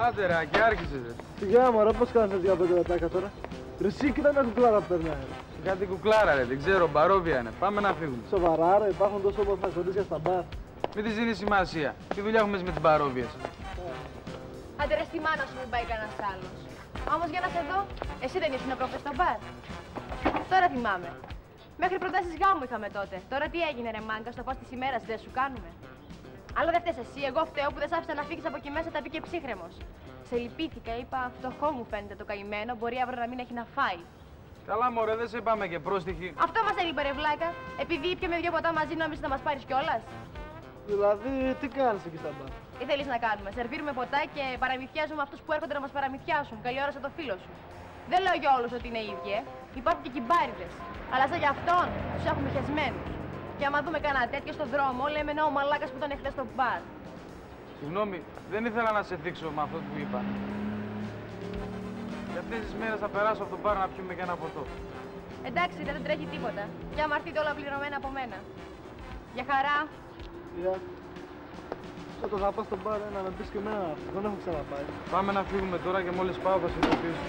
Άντε ρε, και άρχισες. Σιγά μωρέ, πώς κάνεις για 5 λεπτάκια τώρα. Ρε εσύ κοίτα μια κουκλάρα που περνάει. Κάτι κουκλάρα ρε, δεν ξέρω, μπαρόβια είναι. Πάμε να φύγουμε. Σοβαρά ρε, υπάρχουν τόσο όμορφα κορίτσια στα μπαρ. Μην της δίνεις σημασία. Τι δουλειά έχουμε με τις μπαρόβιες. Άντε ρε στη μάνα σου μην πάει κανένας άλλος. Όμως για να σε δω, εσύ δεν ήσουν προχθές στο μπαρ. Τώρα θυμάμαι. Μέχρι προτάσεις γάμου είχαμε τότε. Τώρα τι έγινε ρε μάγκα, στο φως της ημέρας δεν σου κάνουμε. Αλλά δεν φταίς εσύ, εγώ φταίω που δεν σ' άφησα να φύγεις από εκεί μέσα, τα μπήκε ψύχρεμος. Σε λυπήθηκα, είπα φτωχό μου φαίνεται το καημένο, μπορεί αύριο να μην έχει να φάει. Καλά μωρέ, δεν σε είπαμε και πρόστιχη. Αυτό μας έλειπε ρε βλάκα. Επειδή ήπιαμε 2 ποτά μαζί, νόμιζες να μας πάρεις κιόλας. Δηλαδή, τι κάνεις εκεί στα μπαρ. Τι θέλεις να κάνουμε, σερβίρουμε ποτά και παραμυθιάζουμε αυτούς που έρχονται να μας παραμυθιάσουν. Καλή ώρα σε το φίλο σου. Δεν λέω για όλους ότι είναι ίδιοι, Υπάρχουν και κυμπάριδες. Αλλά σαν για αυτόν τους έχουμε χεσμένους. Και άμα δούμε κανένα τέτοιο στον δρόμο, λέμε ναι, ο μαλάκας που ήταν χθες στο μπαρ. Συγγνώμη, δεν ήθελα να σε δείξω με αυτό που είπα. Για αυτές τις μέρες θα περάσω από το μπαρ να πιούμε και ένα ποτό. Εντάξει, δεν τρέχει τίποτα. Και άμα έρθείτε όλα πληρωμένα από μένα. Για χαρά. Γεια. Όταν θα πας στο μπαρ, να με πεις και εμένα, δεν έχω ξαναπάει. Πάμε να φύγουμε τώρα και μόλις πάω θα σε ειδοποιήσω.